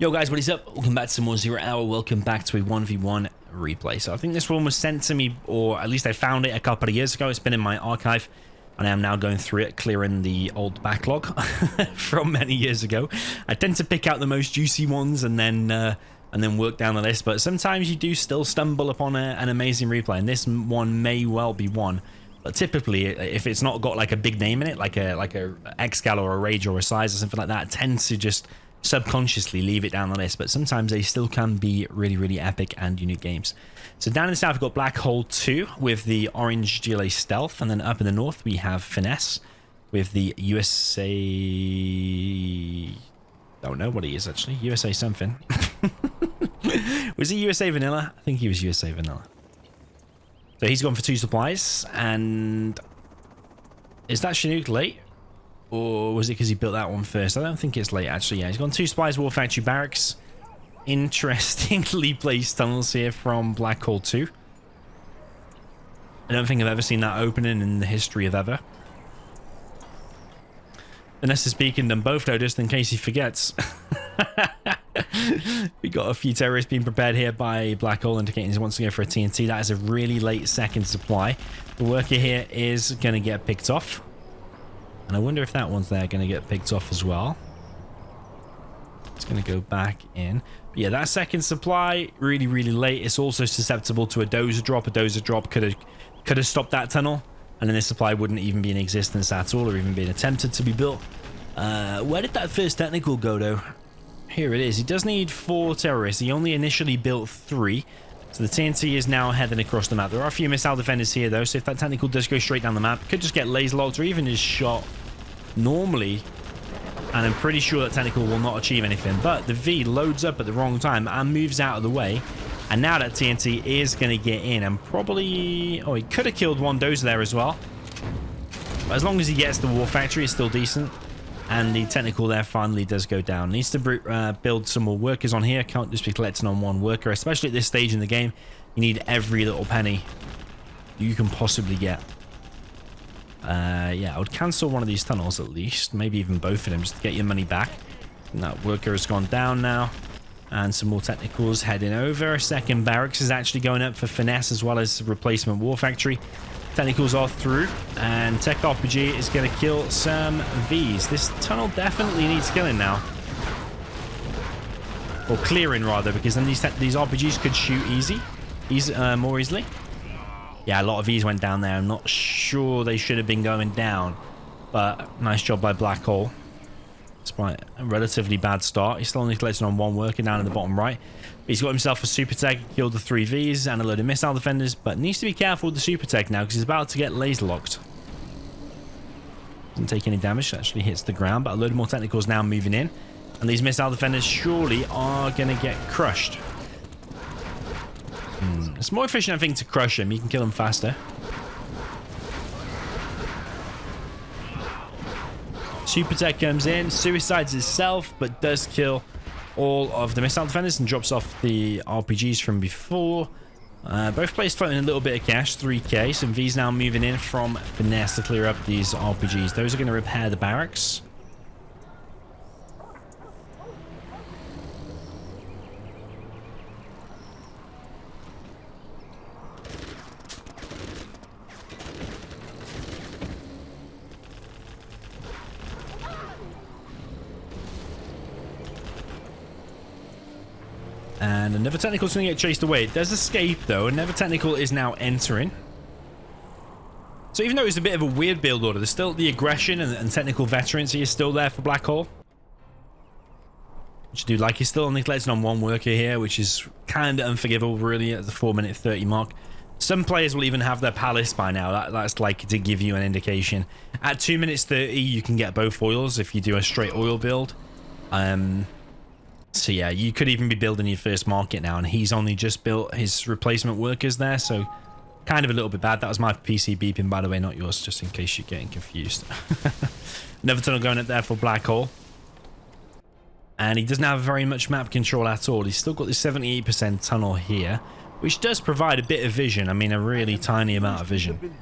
Yo guys, what is up? Welcome back to some more Zero Hour. Welcome back to a 1v1 replay. So I think this one was sent to me, or at least I found it a couple of years ago. It's been in my archive, and I am now going through it, clearing the old backlog from many years ago. I tend to pick out the most juicy ones and then work down the list, but sometimes you do still stumble upon an amazing replay, and this one may well be one. But typically, if it's not got like a big name in it, like a Excal or a Rage or a Size or something like that, I tend to just subconsciously leave it down the list. But sometimes they still can be really, really epic and unique games. So down in the south, we've got BLACKHOLE2 with the orange GLA Stealth, and then up in the north we have Finesse with the USA. Don't know what he is actually. USA something. Was he USA Vanilla? I think he was USA Vanilla. So he's gone for 2 supplies, and is that Chinook late? Or was it because he built that one first? I don't think it's late, actually. Yeah, he's gone 2 supplies, War Factory Barracks. Interestingly placed tunnels here from BLACKHOLE2. I don't think I've ever seen that opening in the history of ever. Finesse is speaking them both, though, just in case he forgets. We got a few terrorists being prepared here by BLACKHOLE, indicating he wants to go for a TNT. That is a really late second supply. The worker here is going to get picked off. And I wonder if that one's there going to get picked off as well. It's going to go back in. But yeah, that second supply, really, really late. It's also susceptible to a dozer drop. A dozer drop could have stopped that tunnel. And then this supply wouldn't even be in existence at all, or even being attempted to be built. Where did that first technical go, though? Here it is. He does need 4 terrorists. He only initially built 3. So the TNT is now heading across the map. There are a few missile defenders here, though. So if that technical does go straight down the map, could just get laser locked or even just shot normally. And I'm pretty sure that technical will not achieve anything. But the V loads up at the wrong time and moves out of the way. And now that TNT is going to get in and probably... Oh, he could have killed one dozer there as well. But as long as he gets the War Factory, it's still decent. And the technical there finally does go down. Needs to build some more workers on here. Can't just be collecting on one worker, especially at this stage in the game. You need every little penny you can possibly get. Yeah, I would cancel one of these tunnels at least. Maybe even both of them, just to get your money back. And that worker has gone down now. And some more technicals heading over. Second barracks is actually going up for Finesse as well as replacement War Factory. Technicals are through, and Tech RPG is going to kill some Vs. This tunnel definitely needs killing now. Or clearing, rather, because then these RPGs could shoot more easily. Yeah, a lot of Vs went down there. I'm not sure they should have been going down, but nice job by BLACKHOLE. Despite a relatively bad start, he's still only collecting on 1 worker down in the bottom right. He's got himself a super tech, killed the 3 Vs and a load of missile defenders, but needs to be careful with the super tech now because he's about to get laser locked. Doesn't take any damage, actually hits the ground, but a load more technicals now moving in. And these missile defenders surely are going to get crushed. It's more efficient, I think, to crush him. You can kill him faster. Super tech comes in, suicides itself, but does kill all of the missile defenders and drops off the RPGs from before. Both players floating a little bit of cash, 3k. Some V's now moving in from Finesse to clear up these RPGs. Those are going to repair the barracks. And another technical is going to get chased away. It does escape, though. Another technical is now entering. So even though it's a bit of a weird build order, there's still the aggression and technical veterancy is still there for BLACKHOLE. Which I do like. He's still only collecting on 1 worker here, which is kind of unforgivable, really, at the 4:30 mark. Some players will even have their palace by now. That's like to give you an indication. At 2:30, you can get both oils if you do a straight oil build. So yeah, you could even be building your first market now, and he's only just built his replacement workers there, so kind of a little bit bad. That was my PC beeping, by the way, not yours, just in case you're getting confused. Another tunnel going up there for BLACKHOLE. And he doesn't have very much map control at all. He's still got this 78% tunnel here, which does provide a bit of vision. I mean, a really tiny amount of vision.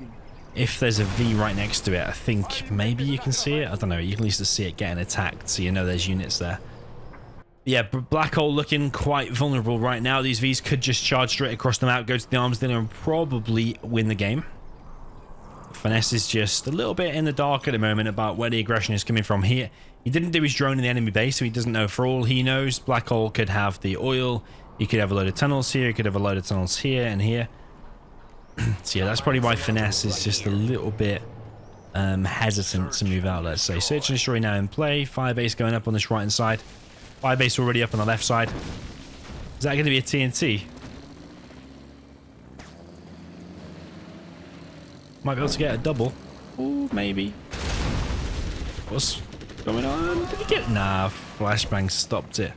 If there's a V right next to it, I think maybe you can see it. I don't know, you can at least see it getting attacked, so you know there's units there. Yeah, Black Hole looking quite vulnerable right now. These Vs could just charge straight across the map, go to the arms dealer, and probably win the game. Finesse is just a little bit in the dark at the moment about where the aggression is coming from here. He didn't do his drone in the enemy base, so he doesn't know. For all he knows, Black Hole could have the oil. He could have a load of tunnels here. He could have a load of tunnels here and here. So yeah, that's probably why Finesse is just a little bit hesitant to move out, let's say. Search and Destroy now in play. Firebase going up on this right-hand side. Firebase already up on the left side. Is that going to be a TNT? Might be able to get a double. Ooh, maybe. What's going on? Did he get... Nah, Flashbang stopped it.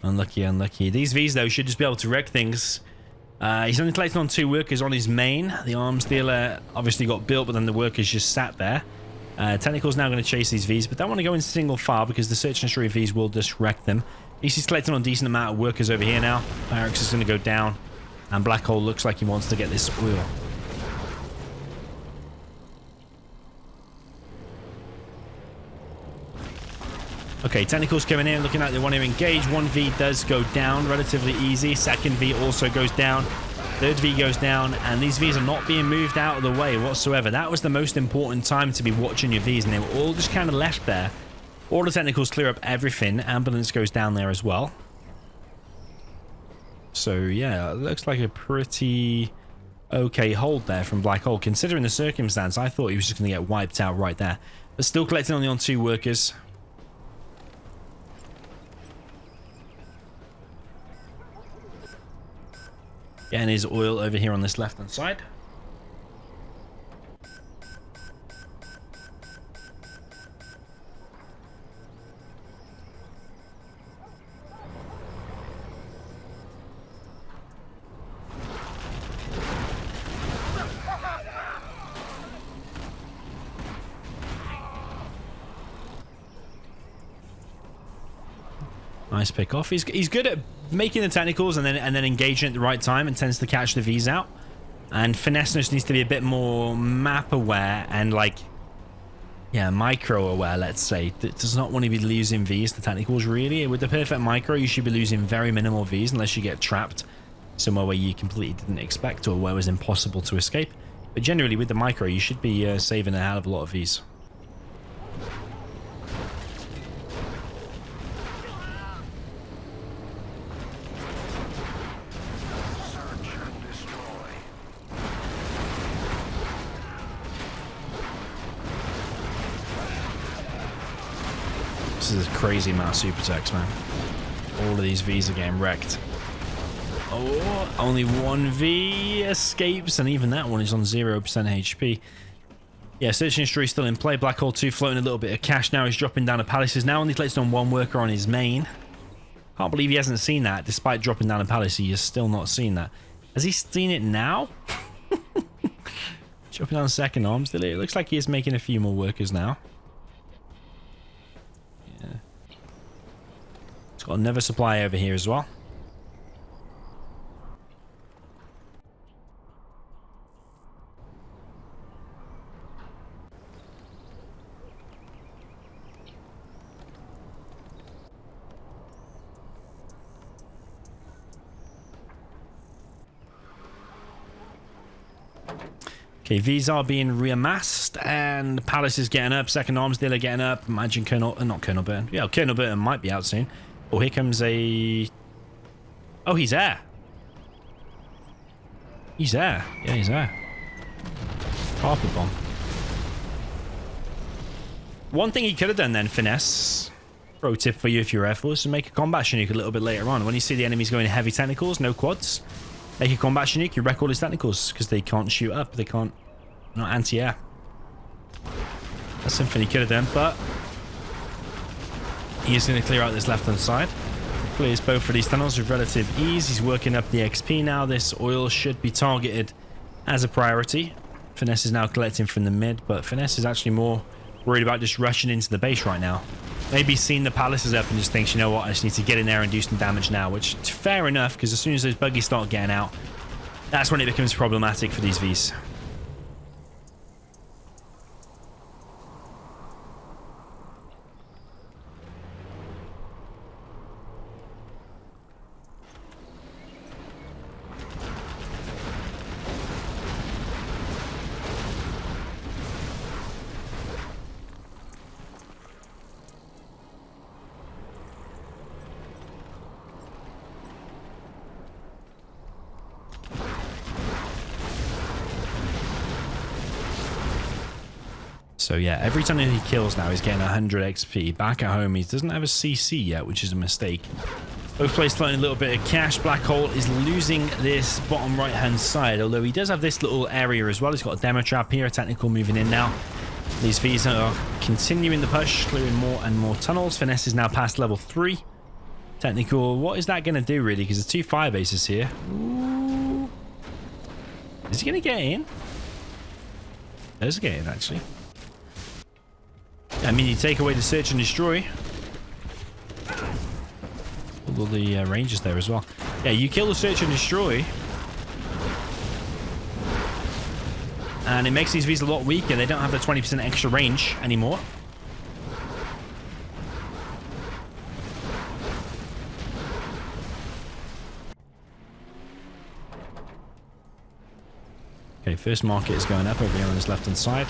Unlucky, unlucky. These Vs, though, should just be able to wreck things. He's only collecting on 2 workers on his main. The arms dealer obviously got built, but then the workers just sat there. Technical's now going to chase these Vs, but don't want to go in single file because the Search and Destroy Vs will just wreck them. He's collecting on a decent amount of workers over here now. Barracks is going to go down, and Black Hole looks like he wants to get this oil. Okay, Tentacles coming in, looking like they want to engage. 1 V does go down relatively easy. 2nd V also goes down. 3rd V goes down, and these Vs are not being moved out of the way whatsoever. That was the most important time to be watching your Vs, and they were all just kind of left there. All the Tentacles clear up everything. Ambulance goes down there as well. So yeah, it looks like a pretty okay hold there from Black Hole. Considering the circumstance, I thought he was just going to get wiped out right there. But still collecting only on 2 workers. Getting his oil over here on this left-hand side. Nice pick off. He's good at making the technicals and then engaging at the right time, and tends to catch the Vs out. And Finesse just needs to be a bit more map aware and like, yeah, micro aware, let's say. It does not want to be losing Vs to technicals really. With the perfect micro, you should be losing very minimal Vs unless you get trapped somewhere where you completely didn't expect or where it was impossible to escape. But generally with the micro, you should be saving a hell of a lot of Vs. This is a crazy amount of super attacks, man. All of these Vs are getting wrecked. Oh, only 1 V escapes, and even that one is on 0% HP. Yeah, Search and Destroy still in play. BLACKHOLE2 floating a little bit of cash now. He's dropping down a palace. He's now only collected on 1 worker on his main. Can't believe he hasn't seen that. Despite dropping down a palace, he has still not seen that. Has he seen it now? Dropping down 2nd arms. It looks like he is making a few more workers now. Got another supply over here as well. Okay, Vs are being reamassed, and Palace is getting up. 2nd arms dealer getting up. Imagine Colonel, not Colonel Burton. Yeah, Colonel Burton might be out soon. Oh, here comes a... Oh, he's there. He's there. Yeah, he's there. Carpet bomb. One thing he could have done then, Finesse. Pro tip for you if you're Air Force, is make a combat Chinook a little bit later on. When you see the enemies going heavy technicals, no quads, make a combat Chinook, you wreck all his technicals because they can't shoot up. They can't... Not anti-air. That's something he could have done, but... He is going to clear out this left-hand side. Clears both of these tunnels with relative ease. He's working up the XP now. This oil should be targeted as a priority. Finesse is now collecting from the mid, but Finesse is actually more worried about just rushing into the base right now. Maybe he's seen the palaces up and just thinks, you know what, I just need to get in there and do some damage now, which is fair enough, because as soon as those buggies start getting out, that's when it becomes problematic for these Vs. So yeah, every time he kills now, he's getting 100 XP. Back at home, he doesn't have a CC yet, which is a mistake. Both players floating a little bit of cash. Black Hole is losing this bottom right-hand side, although he does have this little area as well. He's got a demo trap here, a technical moving in now. These V's are continuing the push, clearing more and more tunnels. Finesse is now past level 3. Technical, what is that going to do, really? Because there's 2 fire bases here. Ooh. Is he going to get in? There's a get in, actually. I mean, you take away the search and destroy. All the rangers there as well. Yeah, you kill the search and destroy, and it makes these V's a lot weaker. They don't have the 20% extra range anymore. Okay, first market is going up over here on this left-hand side.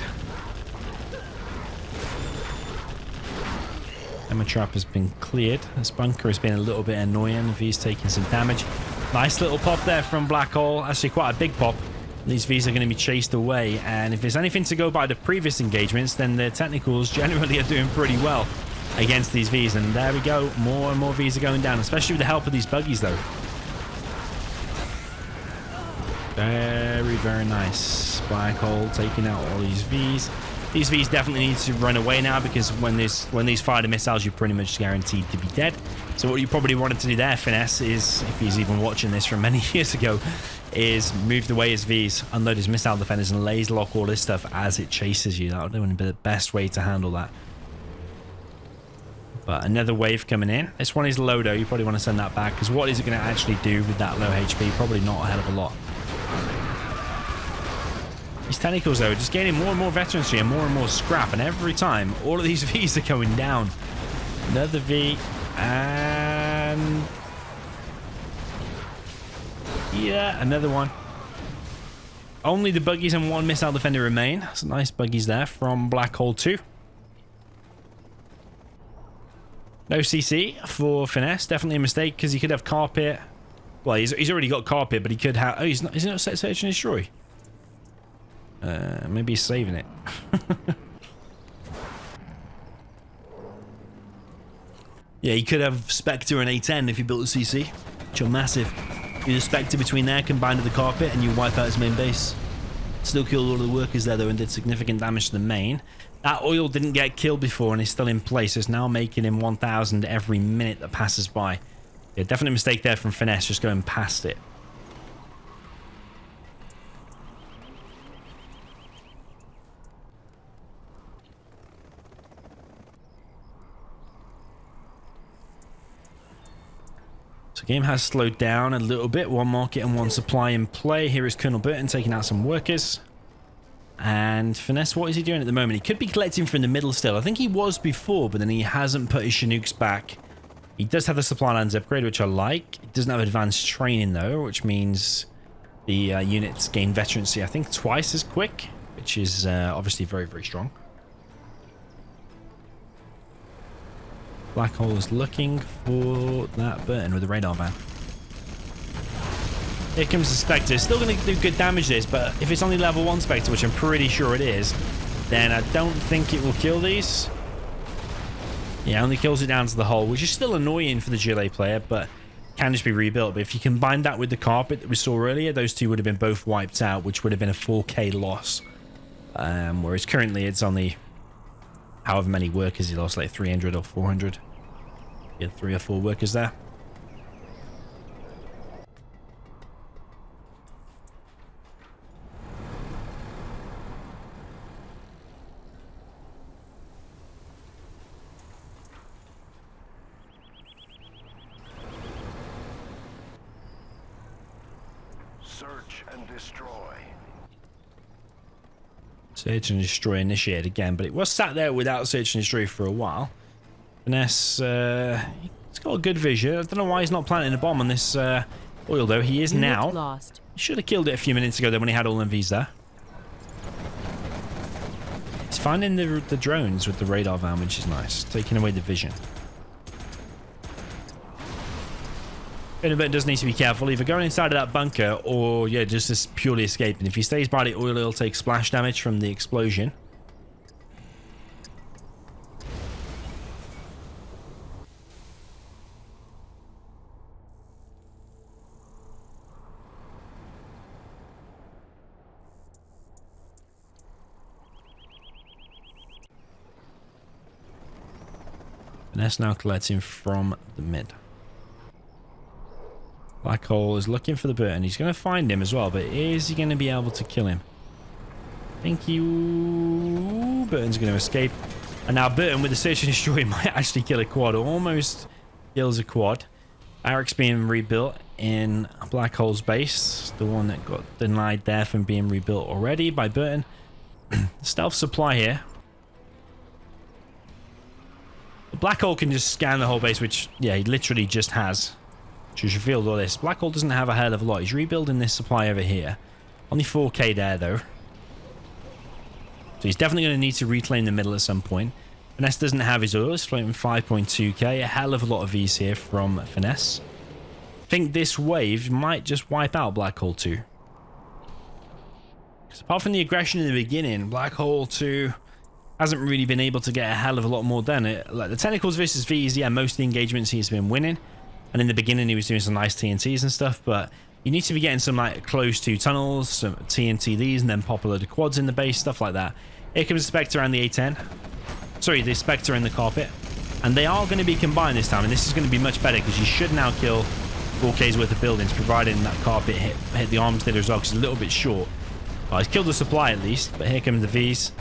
Emma trap has been cleared. This bunker has been a little bit annoying. V's taking some damage. Nice little pop there from Black Hole. Actually, quite a big pop. These V's are going to be chased away. And if there's anything to go by the previous engagements, then the technicals generally are doing pretty well against these V's. And there we go. More and more V's are going down, especially with the help of these buggies, though. Very, very nice. Black Hole taking out all these V's. These V's definitely need to run away now, because when these fire the missiles, you're pretty much guaranteed to be dead. So what you probably wanted to do there, Finesse, is, if he's even watching this from many years ago, is move away his V's, unload his missile defenders, and laser lock all this stuff as it chases you. That would be the best way to handle that. But another wave coming in. This one is low, though. You probably want to send that back, because what is it going to actually do with that low HP? Probably not a hell of a lot. These technicals, though, are just gaining more and more veterancy and more scrap, and every time all of these V's are going down. Another V, and yeah, another one. Only the buggies and one missile defender remain. Some nice buggies there from BLACKHOLE2. No CC for Finesse. Definitely a mistake, because he could have carpet. Well, he's already got carpet, but he could have. Oh, he's not set search and destroy. Maybe he's saving it. Yeah, he could have Spectre and A10 if he built a CC, which are massive. You just Spectre between there, combined with the carpet, and you wipe out his main base. Still killed all of the workers there, though, and did significant damage to the main. That oil didn't get killed before, and is still in place. It's now making him 1,000 every minute that passes by. Yeah, definitely a mistake there from Finesse, just going past it. So the game has slowed down a little bit. One market and one supply in play. Here is Colonel Burton taking out some workers. And Finesse, what is he doing at the moment? He could be collecting from the middle still. I think he was before, but then he hasn't put his Chinooks back. He does have the supply lines upgrade, which I like. He doesn't have advanced training, though, which means the units gain veterancy, I think, twice as quick, which is obviously very, very strong. Black Hole is looking for that Burton with the radar van. Here comes the Spectre. Still going to do good damage this, but if it's only level 1 Spectre, which I'm pretty sure it is, then I don't think it will kill these. Yeah, only kills it down to the hull, which is still annoying for the GLA player, but can just be rebuilt. But if you combine that with the carpet that we saw earlier, those two would have been both wiped out, which would have been a 4k loss. Whereas currently it's only however many workers he lost, like 300 or 400. He had 3 or 4 workers there. Search and destroy. Search and destroy initiated again, but it was sat there without search and destroy for a while. Finesse, he's got a good vision. I don't know why he's not planting a bomb on this oil, though. He is now. Lost. He should have killed it a few minutes ago, though, when he had all MVs there. He's finding the drones with the radar van, which is nice. Taking away the vision. But does need to be careful, either going inside of that bunker or, yeah, just purely escaping. If he stays by the oil, he'll take splash damage from the explosion. Finesse now collecting from the mid. Black Hole is looking for the Burton. He's going to find him as well, but is he going to be able to kill him? I think he... Burton's going to escape. And now Burton with the Search and Destroy might actually kill a quad. Almost kills a quad. Barracks being rebuilt in Black Hole's base. The one that got denied there from being rebuilt already by Burton. Stealth supply here. Black Hole can just scan the whole base, which, yeah, he literally just has. Just revealed all this. Black Hole doesn't have a hell of a lot. He's rebuilding this supply over here. Only 4k there, though. So he's definitely going to need to reclaim the middle at some point. Finesse doesn't have his oil. He's floating 5.2k. A hell of a lot of V's here from Finesse. I think this wave might just wipe out Black Hole 2. Because apart from the aggression in the beginning, Black Hole 2 hasn't really been able to get a hell of a lot more done. Like the Tentacles versus V's, yeah, most of the engagements he's been winning. And in the beginning, he was doing some nice TNTs and stuff, but you need to be getting some like close to tunnels, some TNT these, and then pop a load of quads in the base, stuff like that. Here comes the Spectre and the A10. Sorry, the Spectre and the Carpet. And they are going to be combined this time, and this is going to be much better because you should now kill 4k's worth of buildings, providing that Carpet hit the arms there as well, because it's a little bit short. Oh, he's killed the supply at least, but here come the V's.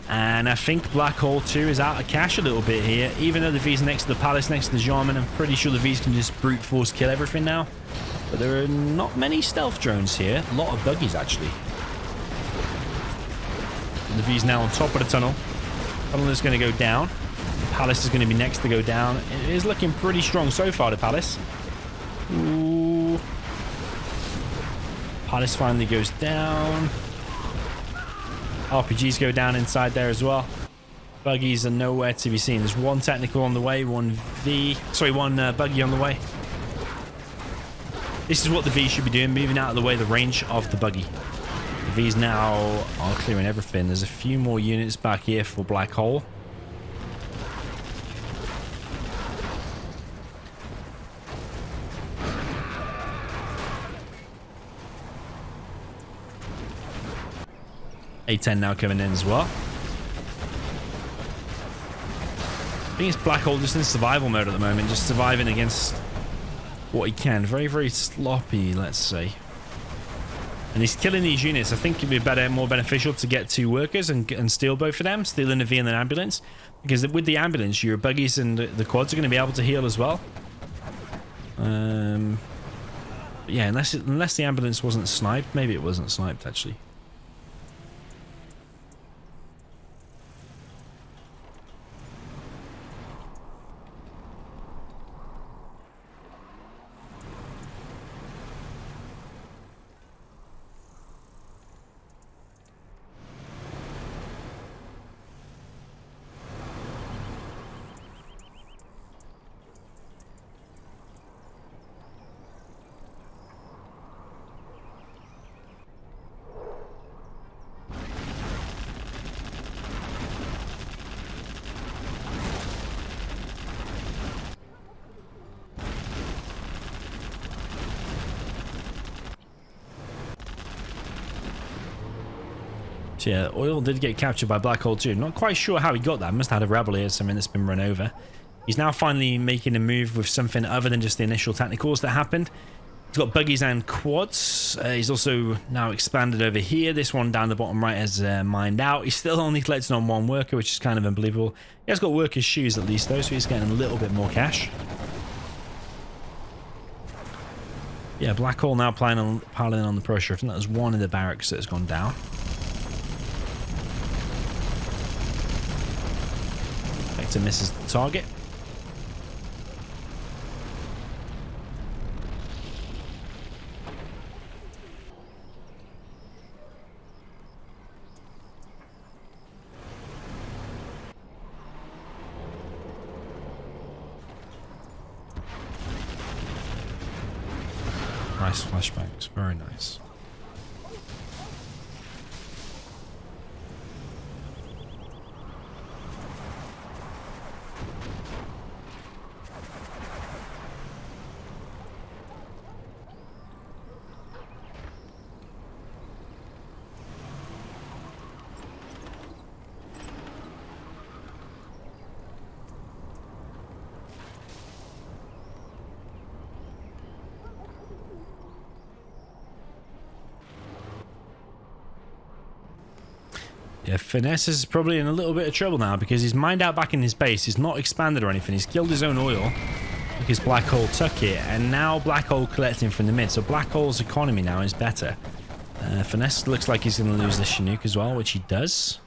And I think Black Hole 2 is out of cash a little bit here. Even though the V's next to the Palace, next to the Jarman, I'm pretty sure the V's can just brute force kill everything now. But there are not many stealth drones here. A lot of buggies, actually. And the V's now on top of the tunnel. Tunnel is going to go down. The Palace is going to be next to go down. It is looking pretty strong so far, the Palace. Ooh. Palace finally goes down. RPGs go down inside there as well. Buggies are nowhere to be seen. There's one technical on the way, one buggy on the way. This is what the V should be doing, moving out of the way, the range of the buggy. The V's now are clearing everything. There's a few more units back here for Black Hole. A10 now coming in as well. I think it's Black Hole just in survival mode at the moment, just surviving against what he can. Very, very sloppy, let's say. And he's killing these units. I think it'd be better, more beneficial to get two workers and steal both of them, stealing a V and an ambulance. Because with the ambulance, your buggies and the quads are going to be able to heal as well. Yeah, unless the ambulance wasn't sniped. Maybe it wasn't sniped, actually. So yeah, oil did get captured by Black Hole 2. Not quite sure how he got that. Must have had a rebel here, something that's been run over. He's now finally making a move with something other than just the initial technicals that happened. He's got buggies and quads. He's also now expanded over here. This one down the bottom right has mined out. He's still only collecting on one worker, which is kind of unbelievable. He has got workers' shoes at least, though, so he's getting a little bit more cash. Yeah, Black Hole now piling on the pressure. I think that was one of the barracks that has gone down. Vector misses the target. Nice flashbangs, very nice. Yeah, Finesse is probably in a little bit of trouble now because he's mined out back in his base. He's not expanded or anything. He's killed his own oil because Black Hole took it, and now Black Hole collecting from the mid. So Black Hole's economy now is better. Finesse looks like he's going to lose this Chinook as well, which he does.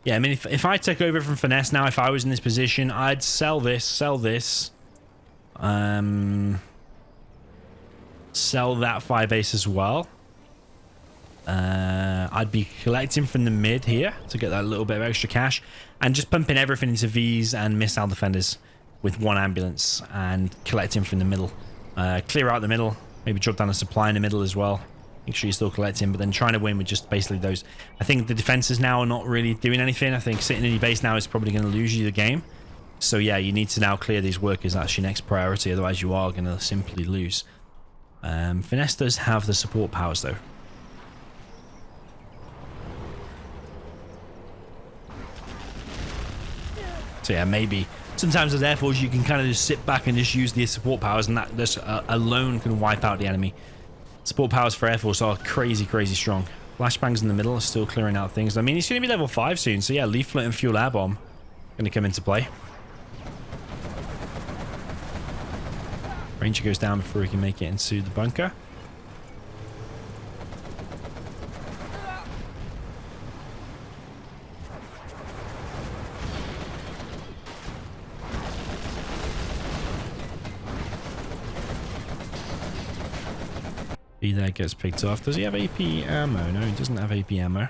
Yeah, I mean, if I took over from Finesse now, if I was in this position, I'd sell this, sell that 5 ace as well. I'd be collecting from the mid here to get that little bit of extra cash and just pumping everything into V's and missile defenders with 1 ambulance and collecting from the middle. Clear out the middle, maybe drop down a supply in the middle as well. Make sure you're still collecting, but then trying to win with just basically those. I think the defenses now are not really doing anything. I think sitting in your base now is probably going to lose you the game. So yeah, you need to now clear these workers. That's your next priority, otherwise you are going to simply lose. Finesse does have the support powers though. So yeah, maybe sometimes as Air Force you can kind of just sit back and just use the support powers, and that just alone can wipe out the enemy. Support powers for Air Force are crazy strong. Flashbangs in the middle are still clearing out things. I mean, he's going to be level 5 soon, so yeah, Leaflet and Fuel Air Bomb going to come into play. Ranger goes down before he can make it into the bunker. That gets picked off. Does he have AP ammo? No, he doesn't have AP ammo.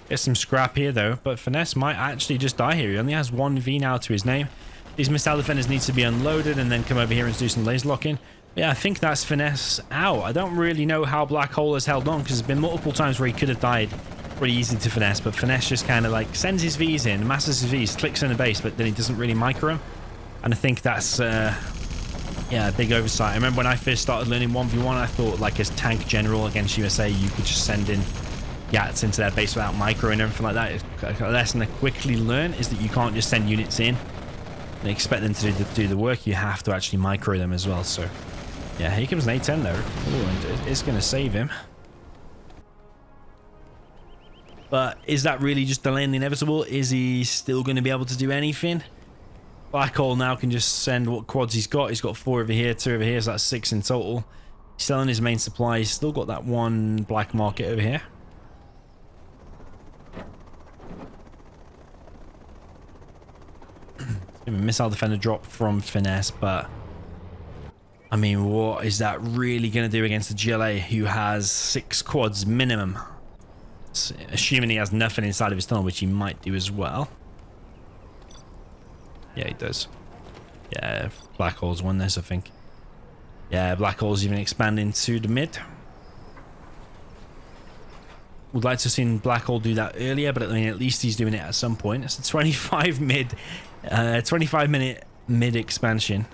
Gets some scrap here though, but Finesse might actually just die here. He only has 1 V now to his name. These missile defenders need to be unloaded and then come over here and do some laser locking. Yeah, I think that's Finesse out. I don't really know how Black Hole has held on because there's been multiple times where he could have died pretty easy to Finesse, but Finesse just kind of like sends his Vs in, masses his Vs, clicks in the base, but then he doesn't really micro him. And I think that's yeah, a big oversight. I remember when I first started learning 1v1, I thought like as tank general against USA, you could just send in Yats into their base without micro and everything like that. A lesson I quickly learned is that you can't just send units in and expect them to do the work. You have to actually micro them as well. So yeah, here comes an A10 though. Ooh, and it's going to save him. But is that really just delaying the inevitable? Is he still going to be able to do anything? Black Hole now can just send what quads he's got. He's got 4 over here, 2 over here, so that's 6 in total. He's selling his main supply. He's still got that 1 black market over here. A missile defender drop from Finesse, but I mean, what is that really going to do against the GLA who has 6 quads minimum? Assuming he has nothing inside of his tunnel, which he might do as well. Yeah, he does. Yeah, Black Hole's won this, I think. Yeah, Black Hole's even expanding to the mid. Would like to have seen Black Hole do that earlier, but I mean, at least he's doing it at some point. It's a 25 minute mid expansion,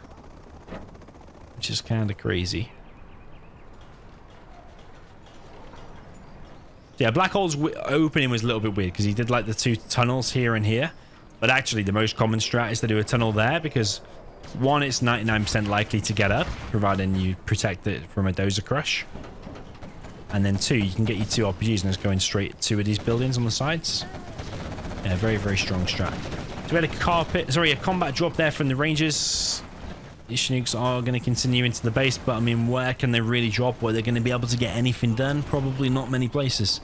which is kind of crazy. Yeah, Black Hole's opening was a little bit weird because he did like the 2 tunnels here and here. But actually, the most common strat is to do a tunnel there because 1, it's 99% likely to get up, providing you protect it from a dozer crush. And then 2, you can get your 2 RPGs and it's going straight to 2 of these buildings on the sides. Yeah, very strong strat. So we had a combat drop there from the Rangers. These Chinooks are going to continue into the base, but I mean, where can they really drop? Where they're going to be able to get anything done? Probably not many places.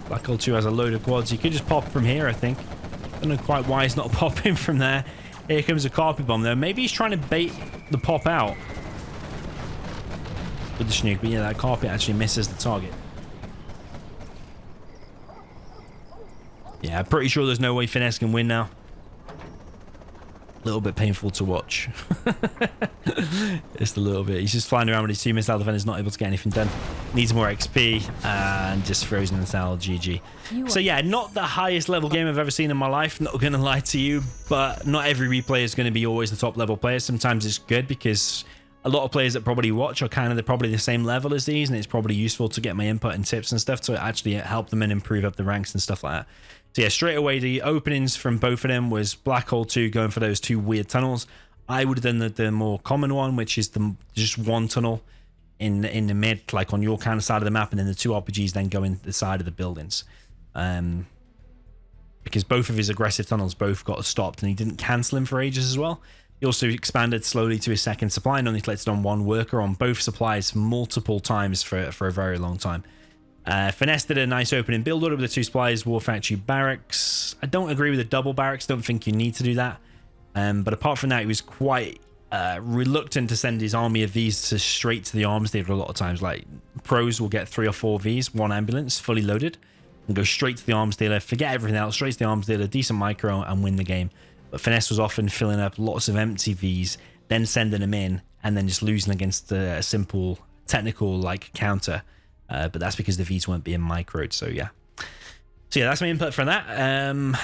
Black Hole 2 has a load of quads. You could just pop from here, I think. I don't know quite why he's not popping from there. Here comes a carpet bomb though. Maybe he's trying to bait the pop out with the Chinook, but yeah, that carpet actually misses the target. Yeah, I'm pretty sure there's no way Finesse can win now. A little bit painful to watch. Just a little bit. He's just flying around with his 2 missile defenders, not able to get anything done. Needs more XP and just throws in the towel. GG. So yeah, not the highest level game I've ever seen in my life, not gonna lie to you, but not every replay is going to be always the top level player. Sometimes it's good because a lot of players that probably watch are kind of probably the same level as these, and it's probably useful to get my input and tips and stuff to actually help them and improve up the ranks and stuff like that. So yeah, straight away the openings from both of them was Black Hole 2 going for those 2 weird tunnels. I would have done the more common one, which is just 1 tunnel. in the mid, like on your kind of side of the map, and then the 2 RPGs then go in the side of the buildings. Because both of his aggressive tunnels both got stopped, and he didn't cancel him for ages as well. He also expanded slowly to his second supply and only collected on 1 worker on both supplies multiple times for a very long time. Finesse did a nice opening build order with the 2 supplies, War Factory Barracks. I don't agree with the double barracks, don't think you need to do that. But apart from that, he was quite reluctant to send his army of Vs straight to the arms dealer a lot of times. Like, pros will get 3 or 4 Vs, 1 ambulance, fully loaded, and go straight to the arms dealer, forget everything else, straight to the arms dealer, decent micro, and win the game. But Finesse was often filling up lots of empty Vs, then sending them in, and then just losing against a simple technical like counter. But that's because the Vs weren't being microed. So yeah. So yeah, that's my input for that.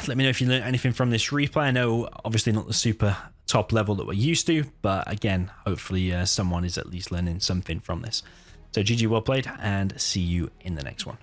Let me know if you learned anything from this replay. I know obviously not the super top level that we're used to, but again, hopefully someone is at least learning something from this. So GG, well played, and see you in the next one.